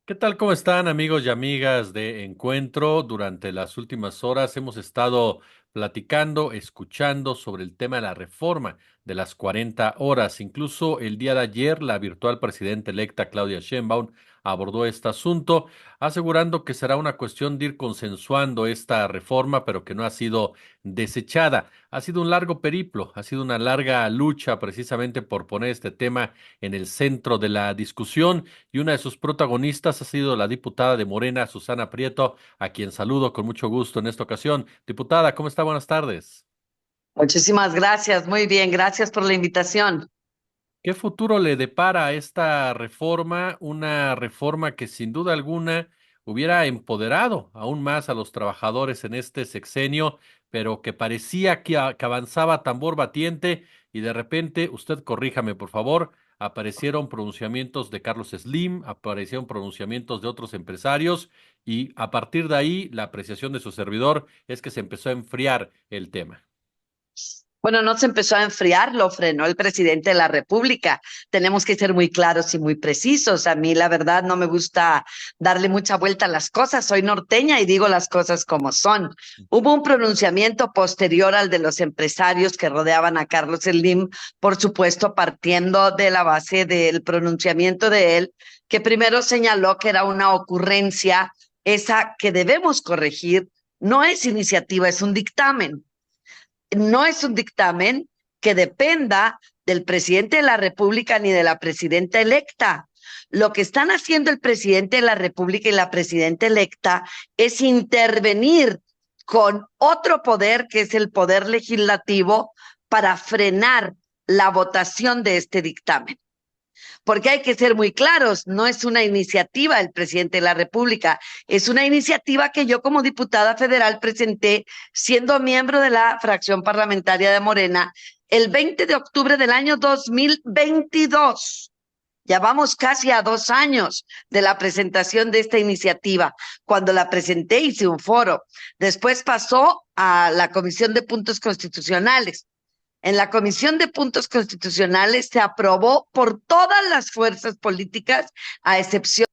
¿Qué tal? ¿Cómo están amigos y amigas de Encuentro? Durante las últimas horas hemos estado platicando, escuchando sobre el tema de la reforma de las 40 horas. Incluso el día de ayer, la virtual presidenta electa Claudia Sheinbaum abordó este asunto, asegurando que será una cuestión de ir consensuando esta reforma, pero que no ha sido desechada. Ha sido un largo periplo, ha sido una larga lucha precisamente por poner este tema en el centro de la discusión y una de sus protagonistas ha sido la diputada de Morena, Susana Prieto, a quien saludo con mucho gusto en esta ocasión. Diputada, ¿cómo está? Buenas tardes. Muchísimas gracias, muy bien, gracias por la invitación. ¿Qué futuro le depara a esta reforma? Una reforma que sin duda alguna hubiera empoderado aún más a los trabajadores en este sexenio, pero que parecía que avanzaba a tambor batiente y de repente, usted corríjame por favor, aparecieron pronunciamientos de Carlos Slim, aparecieron pronunciamientos de otros empresarios y a partir de ahí la apreciación de su servidor es que se empezó a enfriar el tema. Bueno, no se empezó a enfriar, lo frenó el presidente de la República. Tenemos que ser muy claros y muy precisos. A mí, la verdad, no me gusta darle mucha vuelta a las cosas. Soy norteña y digo las cosas como son. Hubo un pronunciamiento posterior al de los empresarios que rodeaban a Carlos Slim, por supuesto, partiendo de la base del pronunciamiento de él, que primero señaló que era una ocurrencia, esa que debemos corregir. No es iniciativa, es un dictamen. No es un dictamen que dependa del presidente de la República ni de la presidenta electa. Lo que están haciendo el presidente de la República y la presidenta electa es intervenir con otro poder, que es el poder legislativo, para frenar la votación de este dictamen. Porque hay que ser muy claros, no es una iniciativa del presidente de la República, es una iniciativa que yo como diputada federal presenté siendo miembro de la fracción parlamentaria de Morena el 20 de octubre del año 2022. Ya vamos casi a 2 años de la presentación de esta iniciativa. Cuando la presenté hice un foro. Después pasó a la Comisión de Puntos Constitucionales. En la Comisión de Puntos Constitucionales se aprobó por todas las fuerzas políticas, a excepción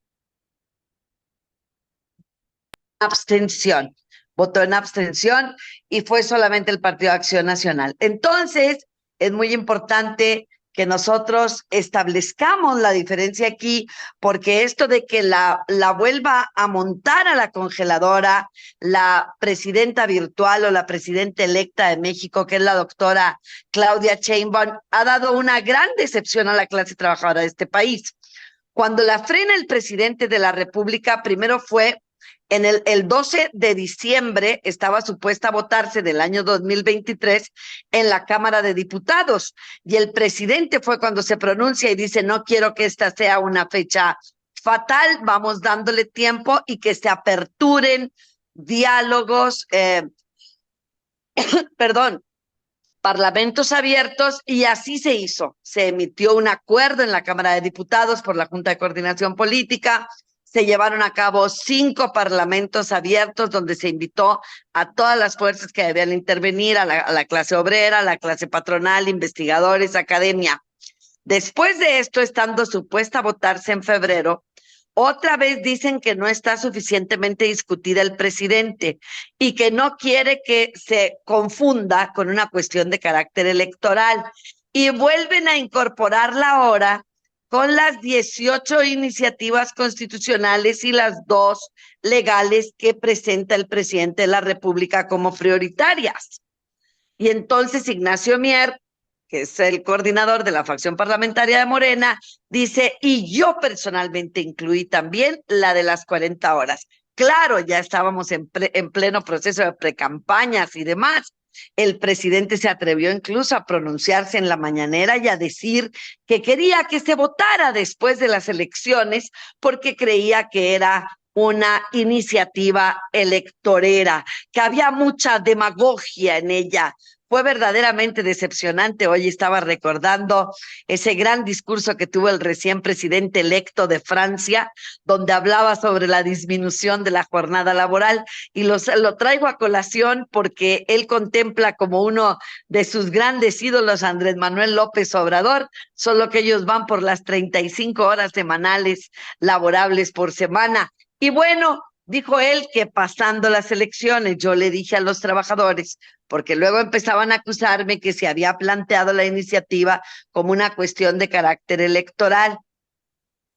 de abstención. Votó en abstención y fue solamente el Partido de Acción Nacional. Entonces, es muy importante que nosotros establezcamos la diferencia aquí, porque esto de que la vuelva a montar a la congeladora la presidenta virtual o la presidenta electa de México, que es la doctora Claudia Sheinbaum, ha dado una gran decepción a la clase trabajadora de este país. Cuando la frena el presidente de la República, primero fue en el 12 de diciembre, estaba supuesta a votarse del año 2023 en la Cámara de Diputados, y el presidente fue cuando se pronuncia y dice: no quiero que esta sea una fecha fatal, vamos dándole tiempo y que se aperturen diálogos, perdón, parlamentos abiertos, y así se hizo. Se emitió un acuerdo en la Cámara de Diputados por la Junta de Coordinación Política, se llevaron a cabo 5 parlamentos abiertos donde se invitó a todas las fuerzas que debían intervenir, a la clase obrera, a la clase patronal, investigadores, academia. Después de esto, estando supuesta a votarse en febrero, otra vez dicen que no está suficientemente discutida el presidente y que no quiere que se confunda con una cuestión de carácter electoral. Y vuelven a incorporarla ahora con las 18 iniciativas constitucionales y las 2 legales que presenta el presidente de la República como prioritarias. Y entonces Ignacio Mier, que es el coordinador de la facción parlamentaria de Morena, dice: y yo personalmente incluí también la de las 40 horas. Claro, ya estábamos en pleno proceso de precampañas y demás. El presidente se atrevió incluso a pronunciarse en la mañanera y a decir que quería que se votara después de las elecciones porque creía que era una iniciativa electorera, que había mucha demagogia en ella, fue verdaderamente decepcionante. Hoy estaba recordando ese gran discurso que tuvo el recién presidente electo de Francia, donde hablaba sobre la disminución de la jornada laboral, y lo traigo a colación porque él contempla como uno de sus grandes ídolos Andrés Manuel López Obrador, solo que ellos van por las 35 horas semanales laborables por semana. Y bueno, dijo él que pasando las elecciones, yo le dije a los trabajadores, porque luego empezaban a acusarme que se había planteado la iniciativa como una cuestión de carácter electoral.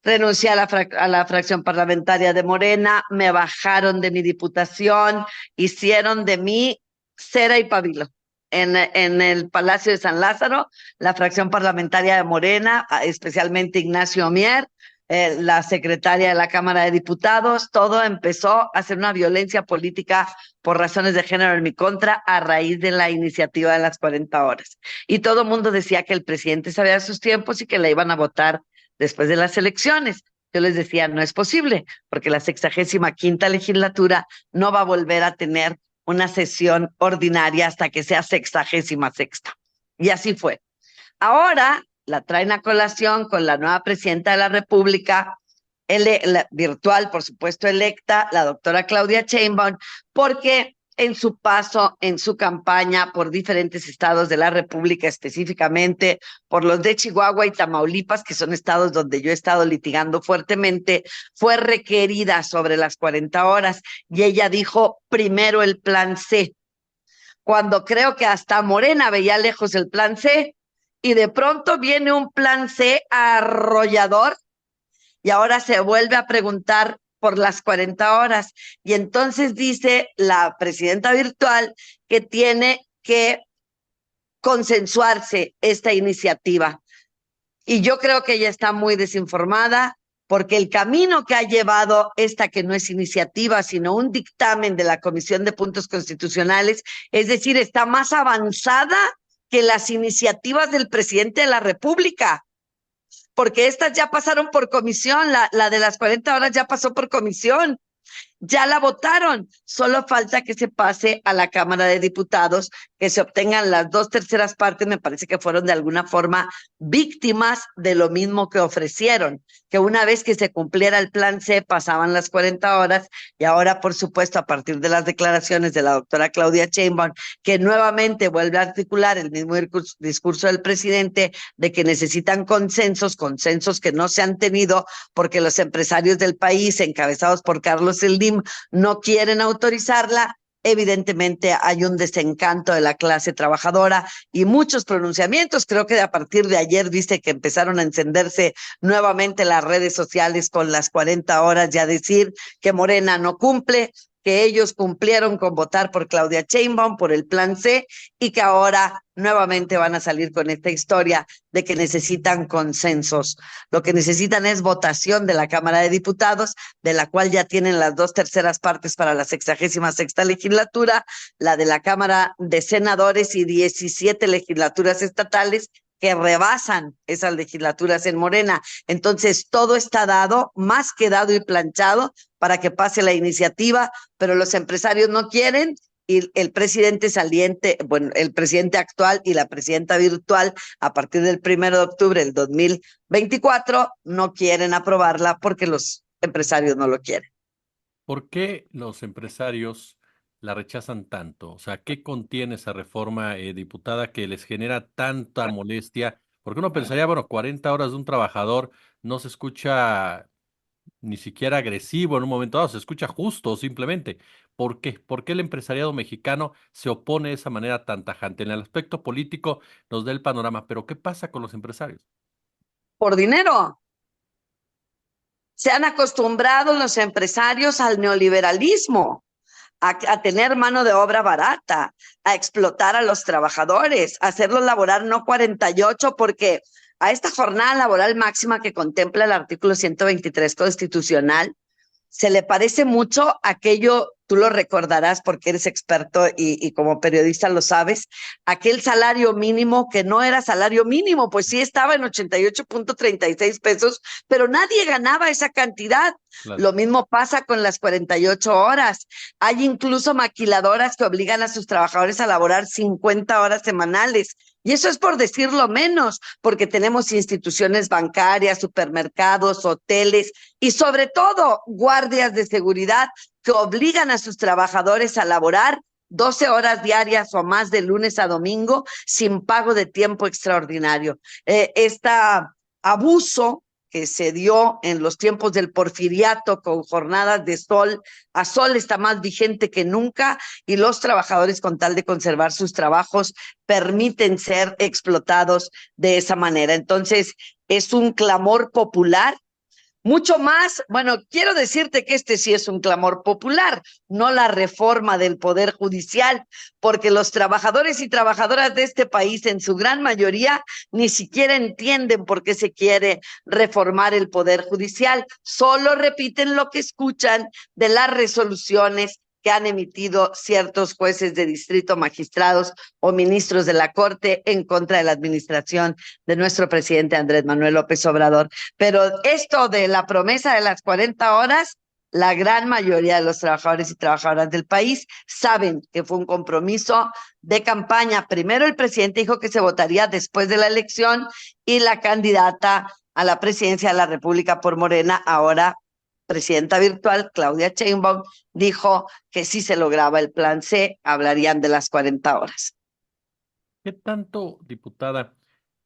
Renuncié a la fracción parlamentaria de Morena, me bajaron de mi diputación, hicieron de mí cera y pabilo. En el Palacio de San Lázaro, la fracción parlamentaria de Morena, especialmente Ignacio Mier, la secretaria de la Cámara de Diputados, todo empezó a ser una violencia política por razones de género en mi contra a raíz de la iniciativa de las 40 horas. Y todo el mundo decía que el presidente sabía sus tiempos y que la iban a votar después de las elecciones. Yo les decía, no es posible, porque la 65ª legislatura no va a volver a tener una sesión ordinaria hasta que sea 66ª. Y así fue. Ahora la traen a colación con la nueva presidenta de la República, virtual, por supuesto, electa, la doctora Claudia Sheinbaum, porque en su paso, en su campaña por diferentes estados de la República, específicamente por los de Chihuahua y Tamaulipas, que son estados donde yo he estado litigando fuertemente, fue requerida sobre las 40 horas y ella dijo primero el plan C, cuando creo que hasta Morena veía lejos el plan C, y de pronto viene un plan C arrollador y ahora se vuelve a preguntar por las 40 horas. Y entonces dice la presidenta virtual que tiene que consensuarse esta iniciativa. Y yo creo que ella está muy desinformada porque el camino que ha llevado esta, que no es iniciativa, sino un dictamen de la Comisión de Puntos Constitucionales, es decir, está más avanzada que las iniciativas del presidente de la República, porque estas ya pasaron por comisión, la de las 40 horas ya pasó por comisión. Ya la votaron, solo falta que se pase a la Cámara de Diputados, que se obtengan las 2/3 partes, me parece que fueron de alguna forma víctimas de lo mismo que ofrecieron, que una vez que se cumpliera el plan C pasaban las 40 horas y ahora, por supuesto, a partir de las declaraciones de la doctora Claudia Sheinbaum, que nuevamente vuelve a articular el mismo discurso del presidente de que necesitan consensos que no se han tenido porque los empresarios del país, encabezados por Carlos Slim, no quieren autorizarla. Evidentemente hay un desencanto de la clase trabajadora y muchos pronunciamientos. Creo que a partir de ayer viste que empezaron a encenderse nuevamente las redes sociales con las 40 horas y a decir que Morena no cumple, que ellos cumplieron con votar por Claudia Sheinbaum, por el plan C, y que ahora nuevamente van a salir con esta historia de que necesitan consensos. Lo que necesitan es votación de la Cámara de Diputados, de la cual ya tienen las 2/3 partes para la 66ª legislatura, la de la Cámara de Senadores y 17 legislaturas estatales que rebasan esas legislaturas en Morena. Entonces, todo está dado, más que dado y planchado para que pase la iniciativa, pero los empresarios no quieren y el presidente saliente, bueno, el presidente actual y la presidenta virtual, a partir del 1 de octubre del 2024, no quieren aprobarla porque los empresarios no lo quieren. ¿Por qué los empresarios la rechazan tanto? O sea, ¿qué contiene esa reforma, diputada, que les genera tanta molestia? Porque uno pensaría, bueno, 40 horas de un trabajador no se escucha ni siquiera agresivo en un momento dado, se escucha justo simplemente. ¿Por qué? ¿Por qué el empresariado mexicano se opone de esa manera tan tajante? En el aspecto político nos da el panorama, pero ¿qué pasa con los empresarios? Por dinero. Se han acostumbrado los empresarios al neoliberalismo, a tener mano de obra barata, a explotar a los trabajadores, a hacerlos laborar no 48, porque a esta jornada laboral máxima que contempla el artículo 123 constitucional, se le parece mucho aquello tú lo recordarás porque eres experto y como periodista lo sabes, aquel salario mínimo que no era salario mínimo, pues sí estaba en 88.36 pesos, pero nadie ganaba esa cantidad. Claro. Lo mismo pasa con las 48 horas. Hay incluso maquiladoras que obligan a sus trabajadores a laborar 50 horas semanales. Y eso es por decirlo menos, porque tenemos instituciones bancarias, supermercados, hoteles y sobre todo guardias de seguridad que obligan a sus trabajadores a laborar 12 horas diarias o más de lunes a domingo sin pago de tiempo extraordinario. Este abuso que se dio en los tiempos del porfiriato con jornadas de sol a sol está más vigente que nunca y los trabajadores con tal de conservar sus trabajos permiten ser explotados de esa manera. Entonces, es un clamor popular. Mucho más, bueno, quiero decirte que este sí es un clamor popular, no la reforma del Poder Judicial, porque los trabajadores y trabajadoras de este país, en su gran mayoría, ni siquiera entienden por qué se quiere reformar el Poder Judicial, solo repiten lo que escuchan de las resoluciones que han emitido ciertos jueces de distrito, magistrados o ministros de la Corte en contra de la administración de nuestro presidente Andrés Manuel López Obrador. Pero esto de la promesa de las 40 horas, la gran mayoría de los trabajadores y trabajadoras del país saben que fue un compromiso de campaña. Primero el presidente dijo que se votaría después de la elección y la candidata a la presidencia de la República por Morena, ahora presidenta virtual, Claudia Sheinbaum, dijo que si se lograba el plan C, hablarían de las 40 horas. ¿Qué tanto, diputada,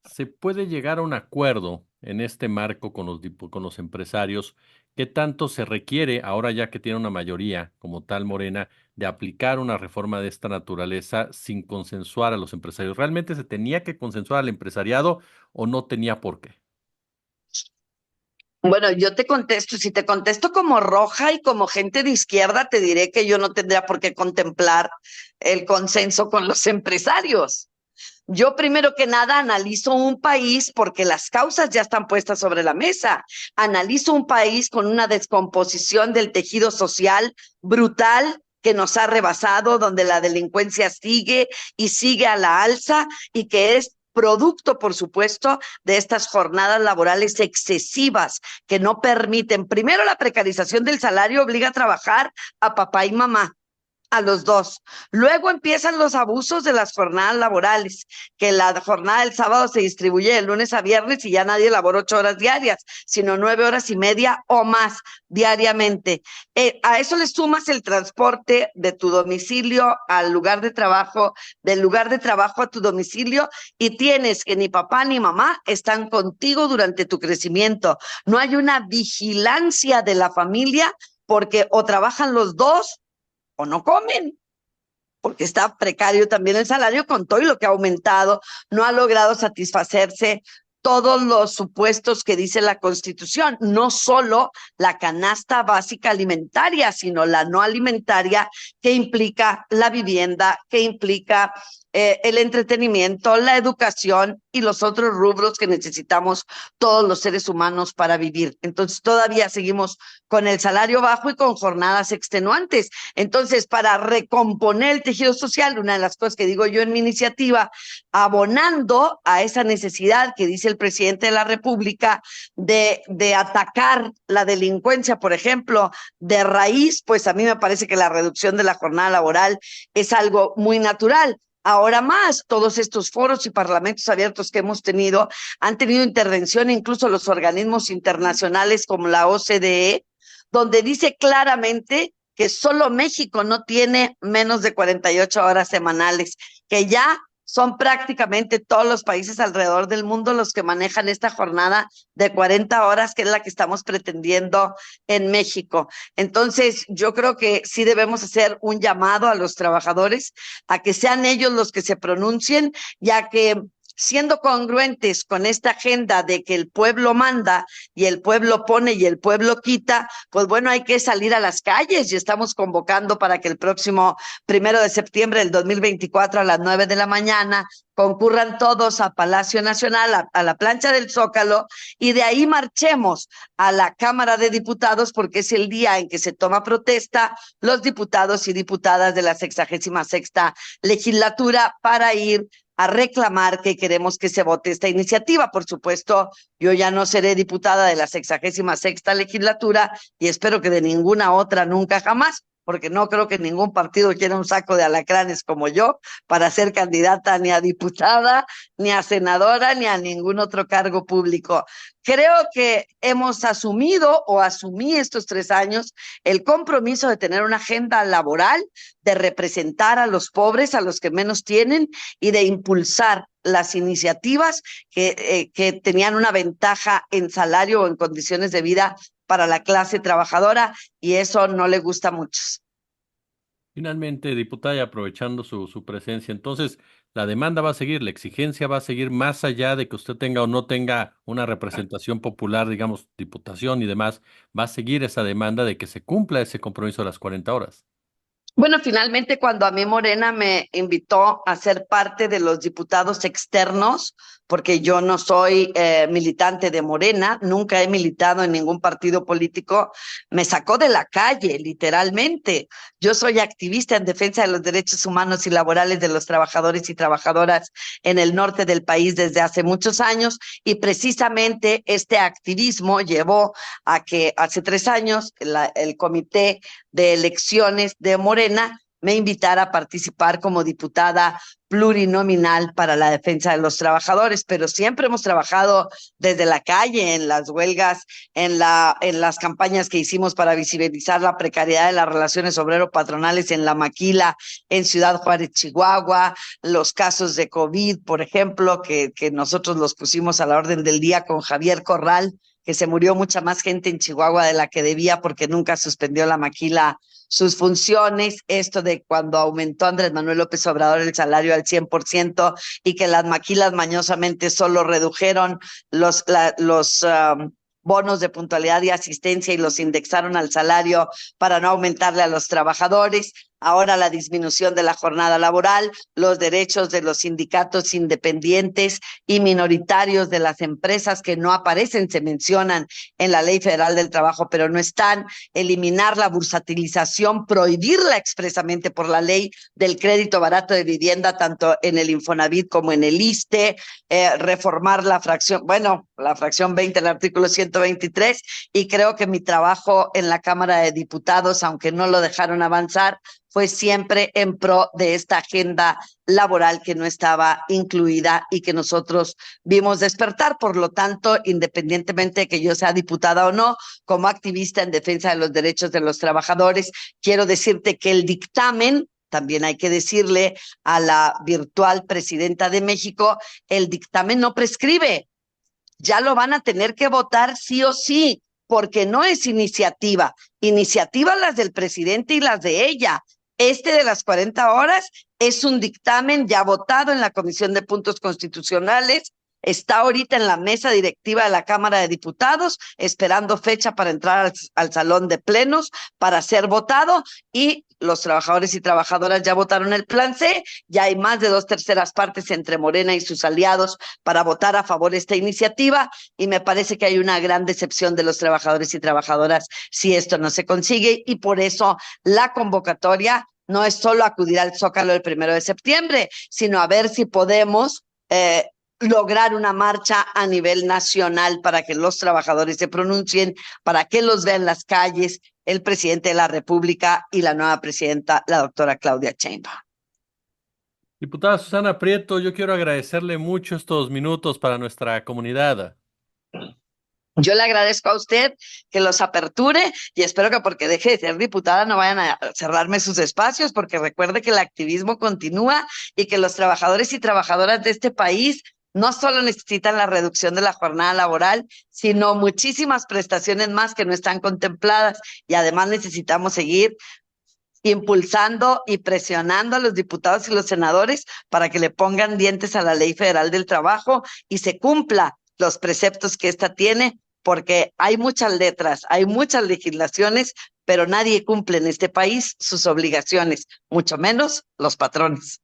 se puede llegar a un acuerdo en este marco con con los empresarios? ¿Qué tanto se requiere, ahora ya que tiene una mayoría como tal Morena, de aplicar una reforma de esta naturaleza sin consensuar a los empresarios? ¿Realmente se tenía que consensuar al empresariado o no tenía por qué? Bueno, yo te contesto, si te contesto como roja y como gente de izquierda, te diré que yo no tendría por qué contemplar el consenso con los empresarios. Yo primero que nada analizo un país porque las causas ya están puestas sobre la mesa. Analizo un país con una descomposición del tejido social brutal que nos ha rebasado, donde la delincuencia sigue y sigue a la alza y que es producto, por supuesto, de estas jornadas laborales excesivas que no permiten. Primero, la precarización del salario obliga a trabajar a papá y mamá, a los dos. Luego empiezan los abusos de las jornadas laborales, que la jornada del sábado se distribuye de lunes a viernes y ya nadie labora 8 horas diarias, sino 9 horas y media o más diariamente. A eso le sumas el transporte de tu domicilio al lugar de trabajo, del lugar de trabajo a tu domicilio, y tienes que ni papá ni mamá están contigo durante tu crecimiento. No hay una vigilancia de la familia porque o trabajan los dos o no comen, porque está precario también el salario con todo y lo que ha aumentado, no ha logrado satisfacerse todos los supuestos que dice la Constitución, no solo la canasta básica alimentaria, sino la no alimentaria que implica la vivienda, que implica el entretenimiento, la educación y los otros rubros que necesitamos todos los seres humanos para vivir. Entonces todavía seguimos con el salario bajo y con jornadas extenuantes. Entonces, para recomponer el tejido social, una de las cosas que digo yo en mi iniciativa, abonando a esa necesidad que dice el presidente de la República de atacar la delincuencia, por ejemplo, de raíz, pues a mí me parece que la reducción de la jornada laboral es algo muy natural. Ahora más, todos estos foros y parlamentos abiertos que hemos tenido han tenido intervención incluso los organismos internacionales como la OCDE, donde dice claramente que solo México no tiene menos de 48 horas semanales, que ya son prácticamente todos los países alrededor del mundo los que manejan esta jornada de 40 horas, que es la que estamos pretendiendo en México. Entonces, yo creo que sí debemos hacer un llamado a los trabajadores a que sean ellos los que se pronuncien, ya que siendo congruentes con esta agenda de que el pueblo manda y el pueblo pone y el pueblo quita, pues bueno, hay que salir a las calles y estamos convocando para que el próximo 1 de septiembre del 2024 a las 9 de la mañana concurran todos a Palacio Nacional, a la plancha del Zócalo, y de ahí marchemos a la Cámara de Diputados, porque es el día en que se toma protesta los diputados y diputadas de la 66ª legislatura para ir a reclamar que queremos que se vote esta iniciativa. Por supuesto, yo ya no seré diputada de la 66ª legislatura y espero que de ninguna otra nunca jamás, porque no creo que ningún partido quiera un saco de alacranes como yo para ser candidata ni a diputada, ni a senadora, ni a ningún otro cargo público. Creo que hemos asumido o asumí estos 3 años el compromiso de tener una agenda laboral, de representar a los pobres, a los que menos tienen, y de impulsar las iniciativas que tenían una ventaja en salario o en condiciones de vida para la clase trabajadora, y eso no le gusta a muchos. Finalmente, diputada, y aprovechando su presencia, entonces, la demanda va a seguir, la exigencia va a seguir más allá de que usted tenga o no tenga una representación popular, digamos, diputación y demás, va a seguir esa demanda de que se cumpla ese compromiso de las 40 horas. Bueno, finalmente cuando a mí Morena me invitó a ser parte de los diputados externos, porque yo no soy militante de Morena, nunca he militado en ningún partido político, me sacó de la calle, literalmente. Yo soy activista en defensa de los derechos humanos y laborales de los trabajadores y trabajadoras en el norte del país desde hace muchos años, y precisamente este activismo llevó a que hace 3 años el comité de elecciones de Morena me invitara a participar como diputada plurinominal para la defensa de los trabajadores, pero siempre hemos trabajado desde la calle, en las huelgas, en las campañas que hicimos para visibilizar la precariedad de las relaciones obrero-patronales en La Maquila, en Ciudad Juárez, Chihuahua, los casos de COVID, por ejemplo, que nosotros los pusimos a la orden del día con Javier Corral, que se murió mucha más gente en Chihuahua de la que debía porque nunca suspendió La Maquila sus funciones, esto de cuando aumentó Andrés Manuel López Obrador el salario al 100% y que las maquilas mañosamente solo redujeron los bonos de puntualidad y asistencia y los indexaron al salario para no aumentarle a los trabajadores. Ahora la disminución de la jornada laboral, los derechos de los sindicatos independientes y minoritarios de las empresas que no aparecen, se mencionan en la Ley Federal del Trabajo, pero no están, eliminar la bursatilización, prohibirla expresamente por la ley del crédito barato de vivienda, tanto en el Infonavit como en el ISSSTE, reformar la fracción 20 del artículo 123, y creo que mi trabajo en la Cámara de Diputados, aunque no lo dejaron avanzar, fue siempre en pro de esta agenda laboral que no estaba incluida y que nosotros vimos despertar. Por lo tanto, independientemente de que yo sea diputada o no, como activista en defensa de los derechos de los trabajadores, quiero decirte que el dictamen, también hay que decirle a la virtual presidenta de México, el dictamen no prescribe, ya lo van a tener que votar sí o sí, porque no es iniciativa las del presidente y las de ella. Este de las 40 horas es un dictamen ya votado en la Comisión de Puntos Constitucionales, está ahorita en la mesa directiva de la Cámara de Diputados, esperando fecha para entrar al salón de plenos para ser votado, y los trabajadores y trabajadoras ya votaron el plan C, ya hay más de 2/3 entre Morena y sus aliados para votar a favor de esta iniciativa, y me parece que hay una gran decepción de los trabajadores y trabajadoras si esto no se consigue, y por eso la convocatoria no es solo acudir al Zócalo el 1 de septiembre, sino a ver si podemos lograr una marcha a nivel nacional para que los trabajadores se pronuncien, para que los vean en las calles el presidente de la República y la nueva presidenta, la doctora Claudia Sheinbaum. Diputada Susana Prieto, yo quiero agradecerle mucho estos minutos para nuestra comunidad. Yo le agradezco a usted que los aperture, y espero que porque deje de ser diputada no vayan a cerrarme sus espacios, porque recuerde que el activismo continúa y que los trabajadores y trabajadoras de este país no solo necesitan la reducción de la jornada laboral, sino muchísimas prestaciones más que no están contempladas, y además necesitamos seguir impulsando y presionando a los diputados y los senadores para que le pongan dientes a la Ley Federal del Trabajo y se cumpla los preceptos que ésta tiene, porque hay muchas letras, hay muchas legislaciones, pero nadie cumple en este país sus obligaciones, mucho menos los patrones.